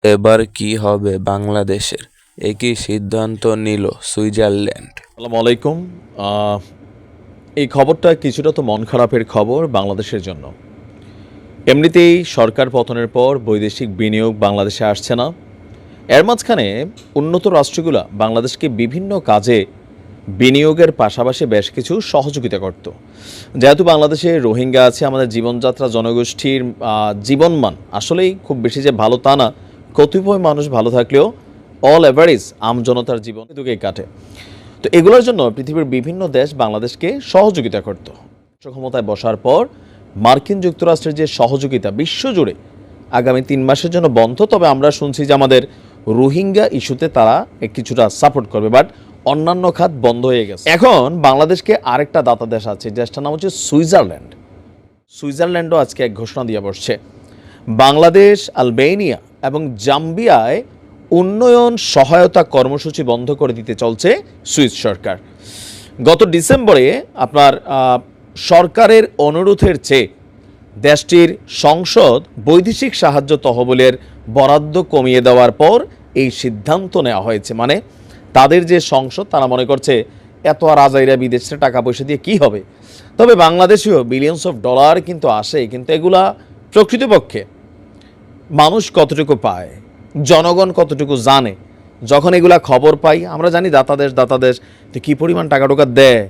এবার কি হবে বাংলাদেশের, একই সিদ্ধান্ত নিল সুইজারল্যান্ড। আসসালামু আলাইকুম। এই খবরটা কিছুটা তো মন খারাপের খবর বাংলাদেশের জন্য। এমনিতেই সরকার পতনের পর বৈদেশিক বিনিয়োগ বাংলাদেশে আসছে না। এর মাঝখানে উন্নত রাষ্ট্রগুলো বাংলাদেশকে বিভিন্ন কাজে বিনিয়োগের পাশাপাশি বেশ কিছু সহযোগিতা করত। যেহেতু বাংলাদেশে রোহিঙ্গা আছে, আমাদের জীবনযাত্রা জনগোষ্ঠীর জীবনমান আসলেই খুব বেশি যে ভালো তা না, কতিপয় মানুষ ভালো থাকলেও অল এভারেজ আমজনতার জীবন দুটোকেই কাটে। তো এগুলোর জন্য পৃথিবীর বিভিন্ন দেশ বাংলাদেশকে সহযোগিতা করত। ক্ষমতায় বসার পর মার্কিন যুক্তরাষ্ট্রের যে সহযোগিতা বিশ্বজুড়ে আগামী 3 মাসের জন্য বন্ধ। তবে আমরা শুনছি যে আমাদের রোহিঙ্গা ইস্যুতে তারা কিছুটা সাপোর্ট করবে, বাট অন্যান্য খাত বন্ধ হয়ে গেছে। এখন বাংলাদেশকে আরেকটা দাতা দেশ আছে, দেশটার নাম হচ্ছে সুইজারল্যান্ড। সুইজারল্যান্ডও আজকে এক ঘোষণা দিয়ে বসছে, বাংলাদেশ, আলবেনিয়া এবং জাম্বিয়ায় উন্নয়ন সহায়তা কর্মসূচি বন্ধ করে দিতে চলছে সুইস সরকার। গত ডিসেম্বরে আপনার সরকারের অনুরোধের চেয়ে দেশটির সংসদ বৈদেশিক সাহায্য তহবিলের বরাদ্দ কমিয়ে দেওয়ার পর এই সিদ্ধান্ত নেওয়া হয়েছে। মানে তাদের যে সংসদ, তারা মনে করছে এত আর আজাইরা বিদেশে টাকা পয়সা দিয়ে কী হবে। তবে বাংলাদেশেও বিলিয়নস অফ ডলার কিন্তু আসে, কিন্তু এগুলা প্রকৃতপক্ষে মানুষ কতটুকু পায়, জনগণ কতটুকু জানে। যখন এগুলা খবর পাই আমরা জানি দাতাদেশ তো কী পরিমাণ টাকা টোকা দেয়,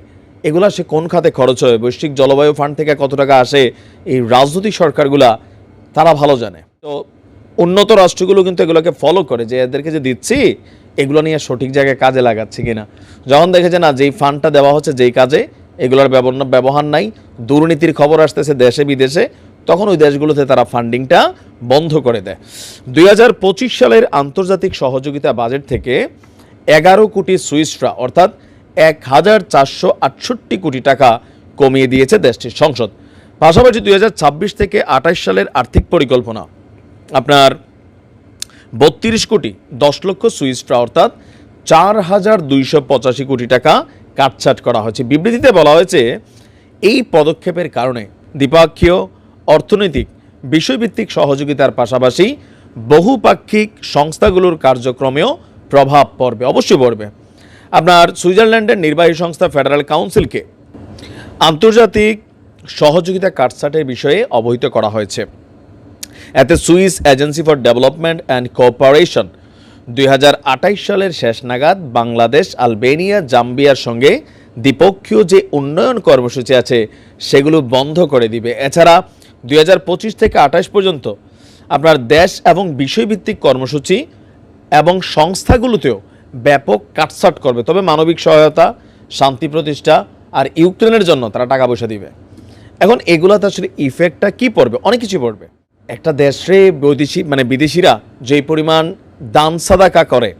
এগুলা সে কোন খাতে খরচ হয়, বৈশ্বিক জলবায়ু ফান্ড থেকে কত টাকা আসে, এই রাজনৈতিক সরকারগুলা তারা ভালো জানে। তো উন্নত রাষ্ট্রগুলো কিন্তু এগুলোকে ফলো করে যে এদেরকে যে দিচ্ছি এগুলো নিয়ে সঠিক জায়গায় কাজে লাগাচ্ছি কিনা। যখন দেখে যে না, যেই ফান্ডটা দেওয়া হচ্ছে যেই কাজে এগুলোর ব্যবহার নাই, দুর্নীতির খবর আসতেছে দেশে বিদেশে, তখন ওই দেশগুলোতে তারা ফান্ডিংটা বন্ধ করে দেয়। 2025 সালের আন্তর্জাতিক সহযোগিতা বাজেট থেকে 11 কোটি সুইস ফ্রাঙ্ক অর্থাৎ 1468 কোটি টাকা কমিয়ে দিয়েছে দেশটির সংসদ। পাশাপাশি 2026 থেকে 28 সালের আর্থিক পরিকল্পনা আপনার 32 কোটি 10 লক্ষ সুইস ফ্রাঙ্ক অর্থাৎ 4285 কোটি টাকা কাটছাট করা হয়েছে। বিবৃতিতে বলা হয়েছে এই পদক্ষেপের কারণে দ্বিপাক্ষীয় অর্থনৈতিক বিষয়ভিত্তিক সহযোগিতার পাশাপাশি বহুপাক্ষিক সংস্থাগুলোর কার্যক্রমেও প্রভাব পড়বে, অবশ্যই পড়বে। আপনার সুইজারল্যান্ডের নির্বাহী সংস্থা ফেডারেল কাউন্সিলকে আন্তর্জাতিক সহযোগিতা কাটছাটের বিষয়ে অবহিত করা হয়েছে। এতে Swiss agency for development and cooperation 2028 সালের শেষ নাগাদ বাংলাদেশ, আলবেনিয়া, জাম্বিয়ার সঙ্গে দ্বিপক্ষীয় যে উন্নয়ন কর্মসূচি আছে সেগুলো বন্ধ করে দিবে। এছাড়া 2025 থেকে 28 পর্যন্ত আপনার দেশ এবং বিষয়ভিত্তিক কর্মসূচি এবং সংস্থাগুলোতেও ব্যাপক কাটছাট করবে। তবে মানবিক সহায়তা, শান্তি প্রতিষ্ঠা আর ইউক্রেনের জন্য তারা টাকা পয়সা দিবে। এখন এগুলাতে আসলে ইফেক্টটা কি পড়বে? অনেক কিছু পড়বে। একটা দেশে বিদেশিরা যেই পরিমাণ দান সাদাকা করে,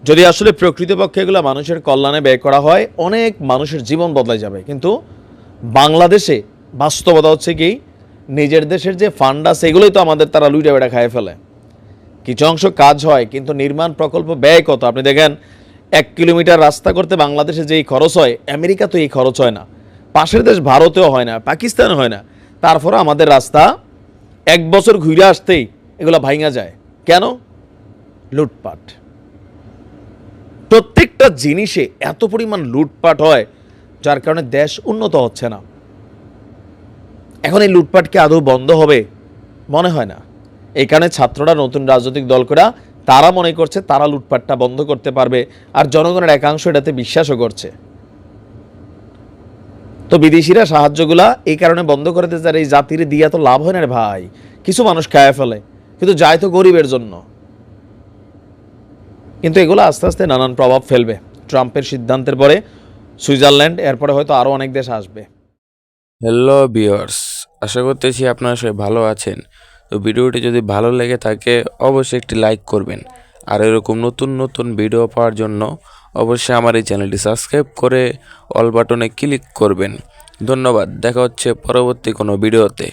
যদি আসলে প্রকৃতপক্ষে এগুলো মানুষের কল্যাণে ব্যয় করা হয়, অনেক মানুষের জীবন বদলাই যাবে। কিন্তু বাংলাদেশে বাস্তবতা হচ্ছে কি, নিজের দেশের যে ফান্ড আছে এগুলোই তো আমাদের তারা লুইটা বেটা খায় ফেলে। কিছু অংশ কাজ হয়, কিন্তু নির্মাণ প্রকল্প ব্যয় কত আপনি দেখেন। 1 কিলোমিটার রাস্তা করতে বাংলাদেশে যেই খরচ হয়, আমেরিকা তো এই খরচ হয় না, পাশের দেশ ভারতেও হয় না, পাকিস্তানে হয় না। তারপরে আমাদের রাস্তা 1 বছর ঘুরে আসতেই এগুলো ভাঙা যায়। কেন? লুটপাট। প্রত্যেকটা জিনিসে এত পরিমাণ লুটপাট হয়, যার কারণে দেশ উন্নত হচ্ছে না। এখন এই লুটপাটকে আদৌ বন্ধ হবে? মনে হয় না। এই কারণে ছাত্ররা, নতুন রাজনৈতিক দল করা, তারা মনে করছে তারা লুটপাটটা বন্ধ করতে পারবে, আর জনগণের একাংশ এটাতে বিশ্বাসও করছে। তো বিদেশিরা সাহায্যগুলা এই কারণে বন্ধ করে দিতে চায়, এই জাতির দিয়া তো লাভ হয় না রে ভাই। কিছু মানুষ খায় ফেলে, কিন্তু যায় তো গরিবের জন্য। কিন্তু এগুলো আস্তে আস্তে নানান প্রভাব ফেলবে। ট্রাম্পের সিদ্ধান্তের পরে সুইজারল্যান্ড, এরপরে হয়তো আরও অনেক দেশ আসবে। হ্যালো ভিউয়ার্স, আশা করতেছি আপনারা সবাই ভালো আছেন। তো ভিডিওটি যদি ভালো লেগে থাকে অবশ্যই একটি লাইক করবেন, আর এরকম নতুন নতুন ভিডিও পাওয়ার জন্য অবশ্যই আমার এই চ্যানেলটি সাবস্ক্রাইব করে অল বাটনে ক্লিক করবেন। ধন্যবাদ, দেখা হচ্ছে পরবর্তী কোনো ভিডিওতে।